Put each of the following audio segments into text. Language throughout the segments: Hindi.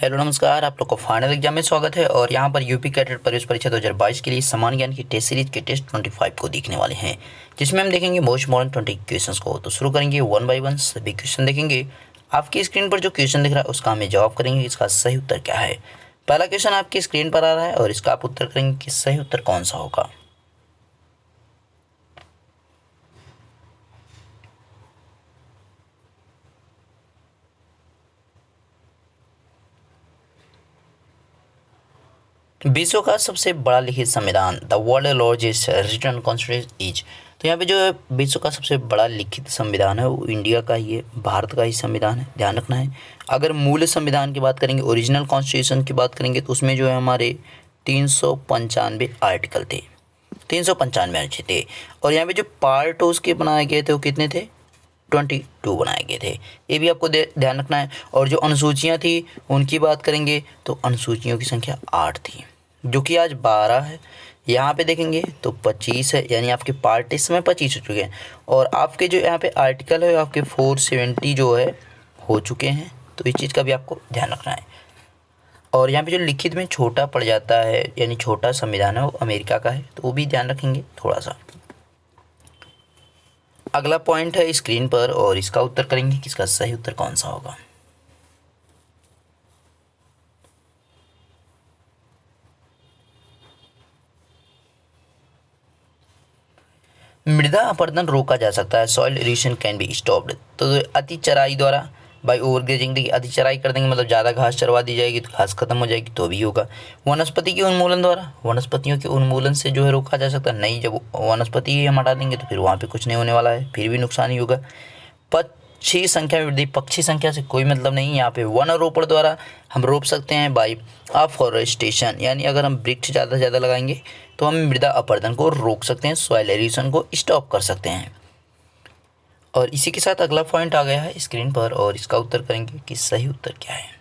हेलो नमस्कार, आप लोग को फाइनल एग्जाम में स्वागत है। और यहाँ पर यूपी कैडेट प्रवेश परीक्षा 2022 के लिए समान ज्ञान की टेस्ट सीरीज के टेस्ट 25 को देखने वाले हैं, जिसमें हम देखेंगे मोस्ट मॉडर्न 20 क्वेश्चंस को। तो शुरू करेंगे वन बाय वन, सभी क्वेश्चन देखेंगे। आपकी स्क्रीन पर जो क्वेश्चन दिख रहा है उसका हमें जवाब करेंगे इसका सही उत्तर क्या है। पहला क्वेश्चन आपकी स्क्रीन पर आ रहा है और इसका आप उत्तर करेंगे कि सही उत्तर कौन सा होगा। विश्व का सबसे बड़ा लिखित संविधान, the world largest written constitution is. तो यहाँ पे जो है विश्व का सबसे बड़ा लिखित संविधान है वो इंडिया का ही है, भारत का ही संविधान है, ध्यान रखना है। अगर मूल संविधान की बात करेंगे, ओरिजिनल कॉन्स्टिट्यूशन की बात करेंगे, तो उसमें जो है हमारे 395 आर्टिकल थे, 395 अर्ज थे। और यहाँ पे जो पार्ट उसके बनाए गए थे वो कितने थे, 22 बनाए गए थे। ये भी आपको ध्यान रखना है। और जो अनुसूचियाँ थी उनकी बात करेंगे तो अनुसूचियों की संख्या 8 थी, जो कि आज 12 है। यहाँ पे देखेंगे तो 25 है, यानी आपके पार्ट इस समय 25 हो चुके हैं। और आपके जो यहाँ पे आर्टिकल है आपके 470 जो है हो चुके हैं, तो इस चीज़ का भी आपको ध्यान रखना है। और यहाँ पे जो लिखित में छोटा पड़ जाता है, यानी छोटा संविधान है वो अमेरिका का है, तो वो भी ध्यान रखेंगे थोड़ा सा। अगला पॉइंट है स्क्रीन पर और इसका उत्तर करेंगे कि इसका सही उत्तर कौन सा होगा। मृदा अपरदन रोका जा सकता है, soil erosion can be stopped. तो अति चराई द्वारा, बाई ओवरग्रेजिंग, देखिए अति चराई कर देंगे मतलब ज़्यादा घास चरवा दी जाएगी तो घास खत्म हो जाएगी, तो भी होगा। वनस्पति के उन्मूलन द्वारा, वनस्पतियों के उन्मूलन से जो है रोका जा सकता है। नहीं, जब वनस्पति ही हम हटा देंगे तो फिर वहाँ पे कुछ नहीं होने वाला है, फिर भी नुकसान ही होगा। पक्षी संख्या में वृद्धि, पक्षी संख्या से कोई मतलब नहीं। यहाँ पे वन आरोपण द्वारा हम रोप सकते हैं बाई अफॉरेस्टेशन, यानी अगर हम वृक्ष ज़्यादा से ज़्यादा लगाएंगे तो हम मृदा अपरदन को रोक सकते हैं, सॉइल एरोशन को स्टॉप कर सकते हैं। और इसी के साथ अगला पॉइंट आ गया है स्क्रीन पर और इसका उत्तर करेंगे कि सही उत्तर क्या है।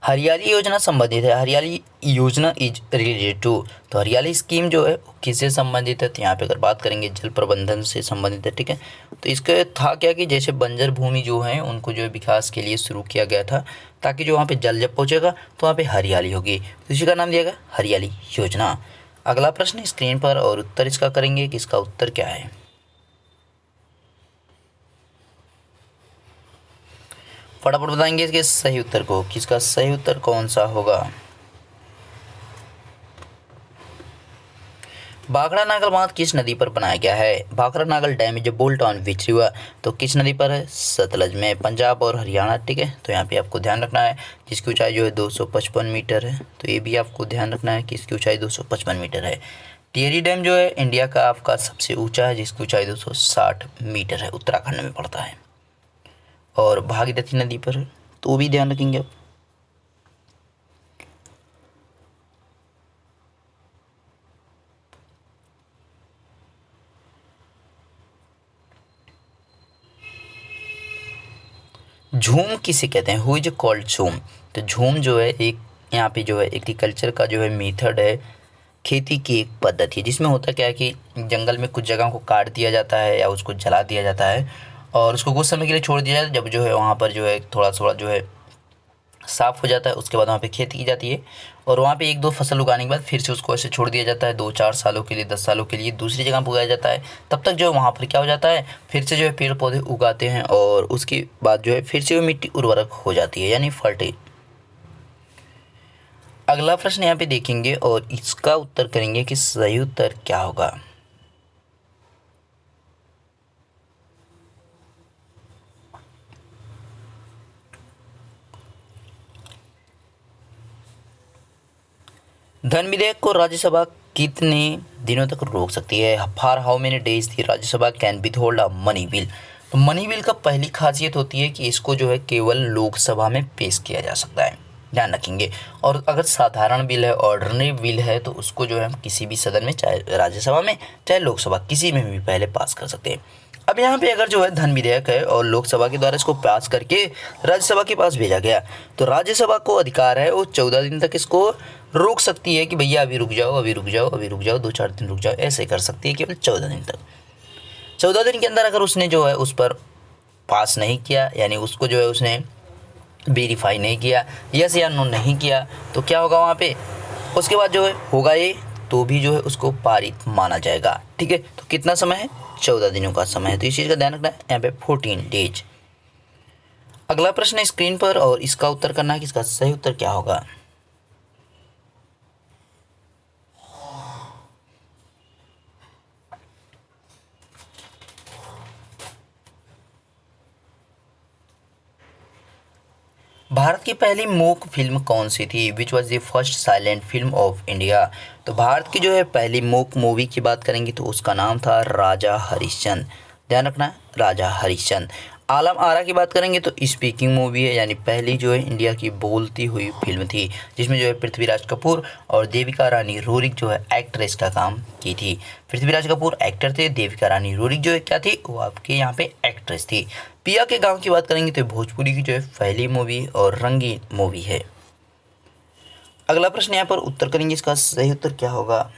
हरियाली योजना संबंधित है, हरियाली योजना इज रिलेटेड टू। तो हरियाली स्कीम जो है किससे संबंधित है, तो यहाँ पे अगर बात करेंगे जल प्रबंधन से संबंधित है, ठीक है। तो इसका था क्या कि जैसे बंजर भूमि जो है उनको जो है विकास के लिए शुरू किया गया था, ताकि जो वहाँ पे जल जब पहुँचेगा तो वहाँ पे हरियाली होगी, तो इसी का नाम दिया गया हरियाली योजना। अगला प्रश्न स्क्रीन पर और उत्तर इसका करेंगे कि इसका उत्तर क्या है। फटाफट बताएंगे इसके सही उत्तर को, किसका सही उत्तर कौन सा होगा। भाखड़ा नागल बांध किस नदी पर बनाया गया है। Bhakra Nangal dam is built on which river. तो किस नदी पर है, सतलज में, पंजाब और हरियाणा, ठीक है। तो यहाँ पे आपको ध्यान रखना है, जिसकी ऊंचाई जो है 255 मीटर है। तो ये भी आपको ध्यान रखना है कि इसकी ऊंचाई 255 मीटर है। टिहरी डैम जो है इंडिया का आपका सबसे ऊंचा है, जिसकी ऊंचाई 260 मीटर है, उत्तराखंड में पड़ता है। और भागीरथी नदी पर है, तो वो भी ध्यान रखेंगे आप। झूम किसे कहते हैं, हु इज कॉल्ड झूम। तो झूम जो है एक यहाँ पे जो है एग्रीकल्चर का जो है मेथड है, खेती की एक पद्धति है, जिसमें होता क्या है कि जंगल में कुछ जगहों को काट दिया जाता है या उसको जला दिया जाता है और उसको कुछ समय के लिए छोड़ दिया जाता है। जब जो है वहाँ पर जो है थोड़ा थोड़ा जो है साफ़ हो जाता है, उसके बाद वहाँ पे खेती की जाती है और वहाँ पे एक दो फसल उगाने के बाद फिर से उसको ऐसे छोड़ दिया जाता है 2-4 सालों के लिए, 10 सालों के लिए दूसरी जगह पर उगाया जाता है। तब तक जो है वहाँ पर क्या हो जाता है, फिर से जो है पेड़ पौधे उगाते हैं और उसके बाद जो है फिर से वो मिट्टी उर्वरक हो जाती है, यानी फर्टाइल। अगला प्रश्न यहाँ पे देखेंगे और इसका उत्तर करेंगे कि सही उत्तर क्या होगा। धन विधेयक को राज्यसभा कितने दिनों तक रोक सकती है। For how many days the Rajya Sabha can withhold a money bill. तो मनी बिल का पहली खासियत होती है कि इसको जो है केवल लोकसभा में पेश किया जा सकता है, ध्यान रखेंगे। और अगर साधारण बिल है, ऑर्डिनरी बिल है, तो उसको जो है हम किसी भी सदन में, चाहे राज्यसभा में चाहे लोकसभा, किसी में भी पहले पास कर सकते हैं। अब यहाँ पे अगर जो है धन विधेयक है और लोकसभा के द्वारा इसको पास करके राज्यसभा के पास भेजा गया, तो राज्यसभा को अधिकार है वो 14 दिन तक इसको रोक सकती है कि भैया अभी रुक जाओ, अभी रुक जाओ, अभी रुक जाओ, 2-4 दिन रुक जाओ, ऐसे कर सकती है केवल 14 दिन तक। 14 दिन के अंदर अगर उसने जो है उस पर पास नहीं किया, यानी उसको जो है उसने वेरीफाई नहीं किया, यस या नो नहीं किया, तो क्या होगा वहाँ पे, उसके बाद जो है होगा ये, तो भी जो है उसको पारित माना जाएगा। ठीक है, तो कितना समय है, 14 दिनों का समय है, तो इस चीज़ का ध्यान रखना है यहाँ पे 14 डेज। अगला प्रश्न है स्क्रीन पर और इसका उत्तर करना है कि इसका सही उत्तर क्या होगा। भारत की पहली मूक फिल्म कौन सी थी, which was the first silent film of India. तो भारत की जो है पहली मूक मूवी की बात करेंगे तो उसका नाम था राजा हरिश्चंद्र। ध्यान रखना है, राजा हरिश्चंद्र। आलम आरा की बात करेंगे तो स्पीकिंग मूवी है, यानी पहली जो है इंडिया की बोलती हुई फिल्म थी, जिसमें जो है पृथ्वीराज कपूर और देविका रानी रोरिक जो है एक्ट्रेस का काम की थी। पृथ्वीराज कपूर एक्टर थे, देविका रानी रोरिक जो है क्या थी, वो आपके यहाँ पे एक्ट्रेस थी। पिया के गांव की बात करेंगे तो भोजपुरी की जो है पहली मूवी और रंगीन मूवी है। अगला प्रश्न यहाँ पर उत्तर करेंगे, इसका सही उत्तर क्या होगा।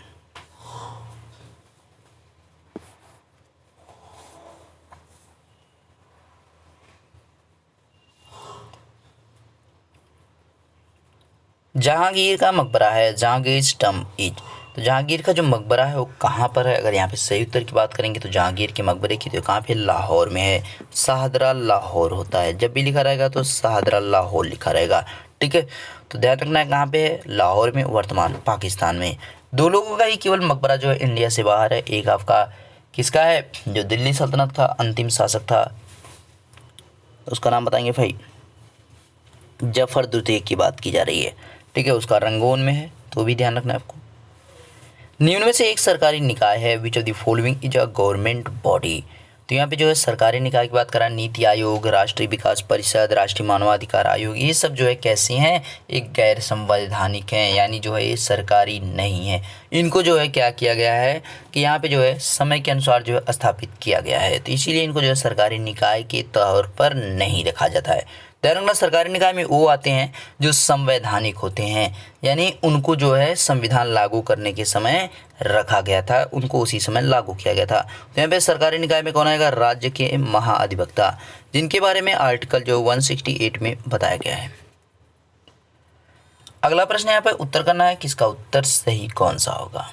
जहांगीर का मकबरा है, जहांगीर टम्ब इज। तो जहांगीर का जो मकबरा है वो कहाँ पर है, अगर यहाँ पे सही उत्तर की बात करेंगे तो जहांगीर के मकबरे की तो कहाँ पे, लाहौर में है। शाहदरा लाहौर होता है, जब भी लिखा रहेगा तो शाहदरा लाहौर लिखा रहेगा। ठीक है, तो ध्यान रखना है कहाँ पे है, लाहौर में, वर्तमान पाकिस्तान में। 2 लोगों का ही केवल मकबरा जो है इंडिया से बाहर है। एक आपका किसका है, जो दिल्ली सल्तनत का अंतिम शासक था, उसका नाम बताएंगे भाई, जफर द्वितीय की बात की जा रही है। ठीक है, उसका रंगून में है, तो भी ध्यान रखना है आपको। निम्न में से एक सरकारी निकाय है, which of the following is a government body. तो यहाँ पे जो है सरकारी निकाय की बात करा, नीति आयोग, राष्ट्रीय विकास परिषद, राष्ट्रीय मानवाधिकार आयोग, ये सब जो है कैसी हैं, एक गैर संवैधानिक हैं, यानी जो है ये सरकारी नहीं है। इनको जो है क्या किया गया है कि यहाँ पे जो है समय के अनुसार जो है स्थापित किया गया है, तो इसीलिए इनको जो है सरकारी निकाय के तौर पर नहीं रखा जाता है। ध्यान रखना, सरकारी निकाय में वो आते हैं जो संवैधानिक होते हैं, यानी उनको जो है संविधान लागू करने के समय रखा गया था, उनको उसी समय लागू किया गया था। तो यहाँ पे सरकारी निकाय में कौन आएगा, राज्य के महाअधिवक्ता, जिनके बारे में आर्टिकल जो 168 में बताया गया है। अगला प्रश्न यहाँ पे उत्तर करना है कि इसका उत्तर सही कौन सा होगा।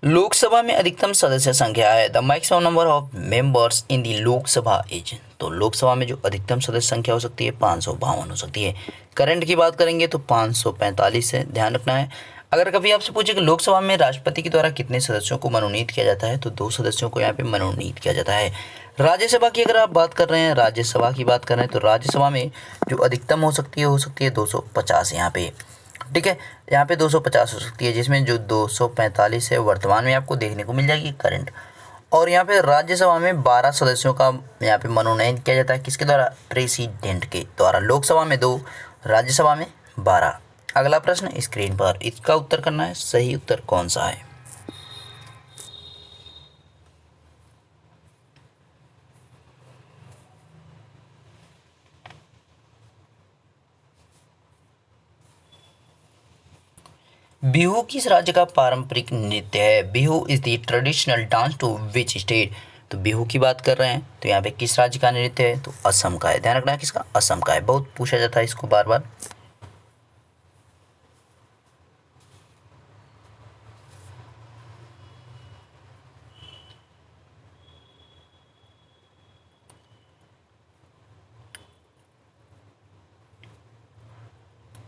लोकसभा में अधिकतम सदस्य संख्या है, the maximum number of members in the Lok Sabha is. तो लोकसभा में जो अधिकतम सदस्य संख्या हो सकती है 552 हो सकती है। करंट की बात करेंगे तो 545 है, ध्यान रखना है। अगर कभी आपसे पूछे कि लोकसभा में राष्ट्रपति के द्वारा कितने सदस्यों को मनोनीत किया जाता है, तो 2 सदस्यों को यहाँ पे मनोनीत किया जाता है। राज्यसभा की अगर आप बात कर रहे हैं, राज्यसभा की बात कर रहे हैं, तो राज्यसभा में जो अधिकतम हो सकती है 250 यहाँ पे। ठीक है, यहाँ पे 250 हो सकती है, जिसमें जो 245 है वर्तमान में आपको देखने को मिल जाएगी करंट। और यहाँ पे राज्यसभा में 12 सदस्यों का यहाँ पे मनोनयन किया जाता है, किसके द्वारा, प्रेसिडेंट के द्वारा। लोकसभा में 2, राज्यसभा में 12। अगला प्रश्न स्क्रीन पर, इसका उत्तर करना है, सही उत्तर कौन सा है। बिहू किस राज्य का पारंपरिक नृत्य है, Bihu is the traditional dance to which state. तो बिहू की बात कर रहे हैं तो यहाँ पे किस राज्य का नृत्य है, तो असम का है। ध्यान रखना है किसका, असम का है, बहुत पूछा जाता है इसको बार बार।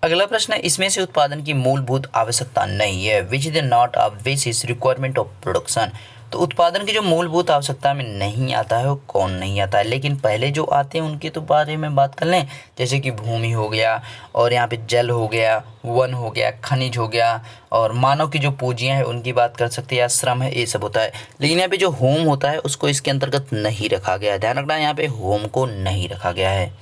अगला प्रश्न है, इसमें से उत्पादन की मूलभूत आवश्यकता नहीं है, which is not a basis requirement of production. तो उत्पादन की जो मूलभूत आवश्यकता में नहीं आता है वो कौन नहीं आता है, लेकिन पहले जो आते हैं उनके तो बारे में बात कर लें, जैसे कि भूमि हो गया, और यहाँ पे जल हो गया, वन हो गया, खनिज हो गया, और मानव की जो पूंजियाँ हैं उनकी बात कर सकते हैं, या श्रम है, ये सब होता है। लेकिन यहाँ पे जो होम होता है उसको इसके अंतर्गत नहीं रखा गया है, ध्यान रखना है यहाँ पे होम को नहीं रखा गया है।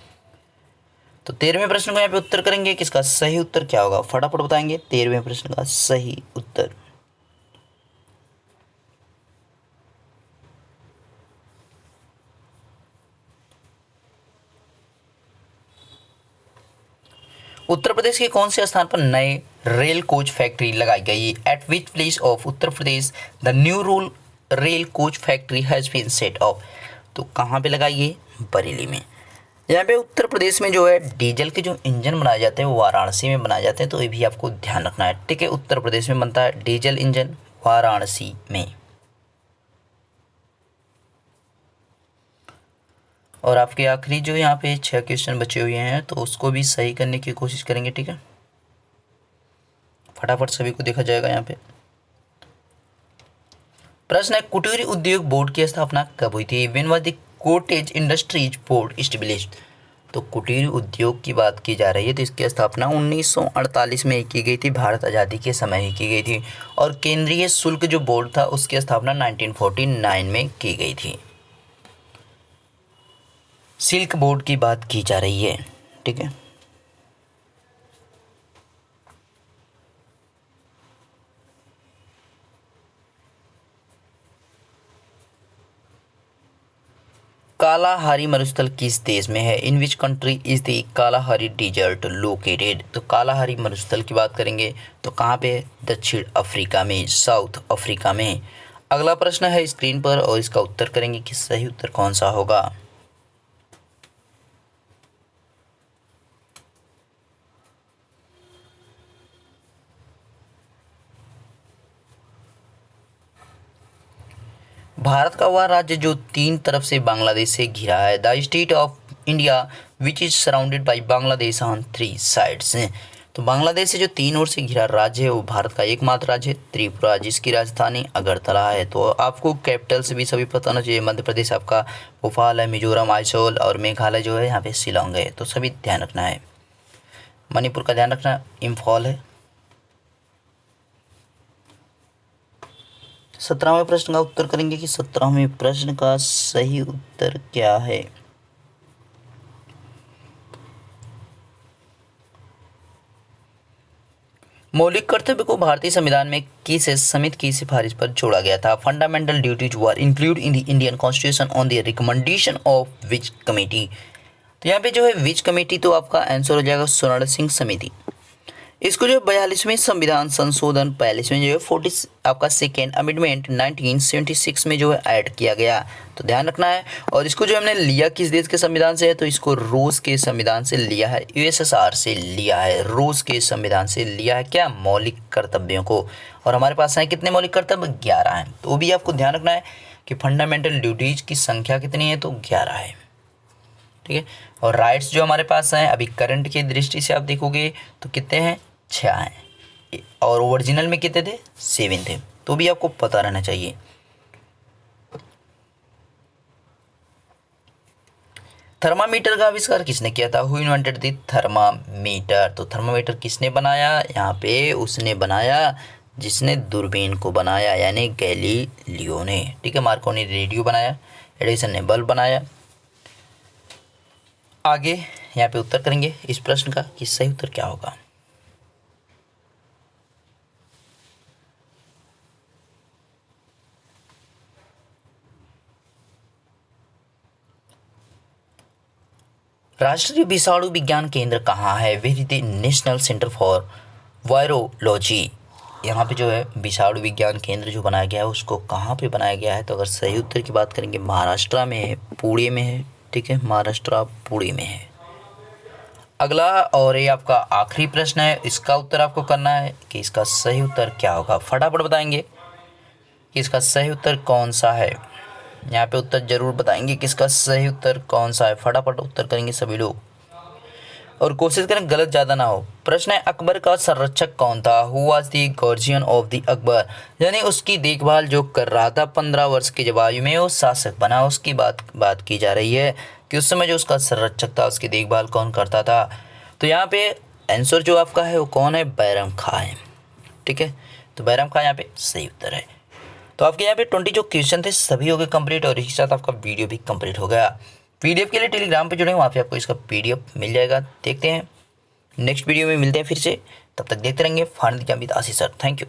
तो 13वें प्रश्न को यहाँ पे उत्तर करेंगे कि इसका सही उत्तर क्या होगा, फटाफट बताएंगे 13वें प्रश्न का सही उत्तर। उत्तर प्रदेश के कौन से स्थान पर नए रेल कोच फैक्ट्री लगाई गई? At which place of Uttar Pradesh the new rule rail coach factory has been set up? तो कहाँ पे लगाई है? बरेली में। यहाँ पे उत्तर प्रदेश में जो है डीजल के जो इंजन बनाए जाते हैं वो वाराणसी में बनाए जाते हैं, तो ये भी आपको ध्यान रखना है, ठीक है। उत्तर प्रदेश में बनता है डीजल इंजन, वाराणसी में। और आपके आखिरी जो यहाँ पे 6 क्वेश्चन बचे हुए हैं तो उसको भी सही करने की कोशिश करेंगे, ठीक है। फटाफट सभी को देखा जाएगा यहाँ पे। प्रश्न है, कुटीर उद्योग बोर्ड की स्थापना कब हुई थी? When was the cottage industries board established? तो कुटीर उद्योग की बात की जा रही है, तो इसकी स्थापना 1948 में की गई थी, भारत आज़ादी के समय ही की गई थी। और केंद्रीय शुल्क जो बोर्ड था उसकी स्थापना 1949 में की गई थी। सिल्क बोर्ड की बात की जा रही है, ठीक है। कालाहारी मरुस्थल किस देश में है? In which country is the Kalahari desert located? तो कालाहारी मरुस्थल की बात करेंगे तो कहाँ पे है? दक्षिण अफ्रीका में, साउथ अफ्रीका में। अगला प्रश्न है स्क्रीन पर और इसका उत्तर करेंगे कि सही उत्तर कौन सा होगा। भारत का वह राज्य जो 3 तरफ से बांग्लादेश से घिरा है। The state of India which is surrounded by Bangladesh on 3 sides. तो बांग्लादेश से जो 3 ओर से घिरा राज्य है वो भारत का एकमात्र राज्य है त्रिपुरा, जिसकी राजधानी अगरतला है। तो आपको कैपिटल से भी सभी पता होना चाहिए। मध्य प्रदेश आपका भोपाल है, मिजोरम आइसोल, और मेघालय जो है यहाँ पे शिलोंग है, तो सभी ध्यान रखना है। मणिपुर का ध्यान रखना, इम्फॉल है। 17वें प्रश्न का उत्तर करेंगे कि 17वें प्रश्न का सही उत्तर क्या है। मौलिक कर्तव्य को भारतीय संविधान में किस समिति की सिफारिश पर जोड़ा गया था? Fundamental duties were include in the Indian constitution on the recommendation of which committee? तो यहाँ पे जो है विच कमेटी, तो आपका आंसर हो जाएगा स्वर्ण सिंह समिति। इसको जो 42वें संविधान संशोधन 42 में जो है 40 आपका सेकेंड अमेंडमेंट 1976 में जो है ऐड किया गया, तो ध्यान रखना है। और इसको जो हमने लिया किस देश के संविधान से है? तो इसको रूस के संविधान से लिया है, यूएसएसआर से लिया है, रूस के संविधान से लिया है। क्या? मौलिक कर्तव्यों को। और हमारे पास है कितने मौलिक कर्तव्य? 11 हैं। तो भी आपको ध्यान रखना है कि फंडामेंटल ड्यूटीज की संख्या कितनी है? तो 11 है, ठीक है। और राइट्स जो हमारे पास हैं अभी करंट की दृष्टि से आप देखोगे तो कितने हैं? 6 हैं। और ओरिजिनल में कितने थे? 7 थे, तो भी आपको पता रहना चाहिए। थर्मामीटर का आविष्कार किसने किया था? Who invented the thermometer? तो थर्मामीटर किसने बनाया? यहाँ पे उसने बनाया जिसने दूरबीन को बनाया, यानी गैलीलियो ने, ठीक है। मार्कोनी ने रेडियो बनाया, एडिसन ने बल्ब बनाया। आगे यहाँ पे उत्तर करेंगे इस प्रश्न का कि सही उत्तर क्या होगा। राष्ट्रीय विषाणु विज्ञान केंद्र कहाँ है? Where is the national centre for virology? यहाँ पे जो है विषाणु विज्ञान केंद्र जो बनाया गया है उसको कहाँ पे बनाया गया है? तो अगर सही उत्तर की बात करेंगे महाराष्ट्र में है, पुणे में है, ठीक है। महाराष्ट्र पुणे में है। अगला और ये आपका आखिरी प्रश्न है, इसका उत्तर आपको करना है कि इसका सही उत्तर क्या होगा। फटाफट बताएंगे कि इसका सही उत्तर कौन सा है। यहाँ पे उत्तर जरूर बताएंगे कि इसका सही उत्तर कौन सा है। फटाफट उत्तर करेंगे सभी लोग और कोशिश करें गलत ज़्यादा ना हो। प्रश्न है, अकबर का संरक्षक कौन था? Who was the guardian of the Akbar? यानी उसकी देखभाल जो कर रहा था 15 वर्ष की जब आयु में वो शासक बना, उसकी बात की जा रही है कि उस समय जो उसका संरक्षक था उसकी देखभाल कौन करता था। तो यहाँ पे आंसर जो आपका है वो कौन है? बैरम खां है, ठीक है। तो बैरम खां यहाँ पे सही उत्तर है। तो आपके यहाँ पे 20 जो क्वेश्चन थे सभी हो गए कंप्लीट और इसी के साथ आपका वीडियो भी कंप्लीट हो गया। पीडीएफ के लिए टेलीग्राम पे जुड़े, वहाँ पे आपको इसका पीडीएफ मिल जाएगा। देखते हैं नेक्स्ट वीडियो में मिलते हैं फिर से, तब तक देखते रहेंगे farmer exam with Ashish sir. Thank you.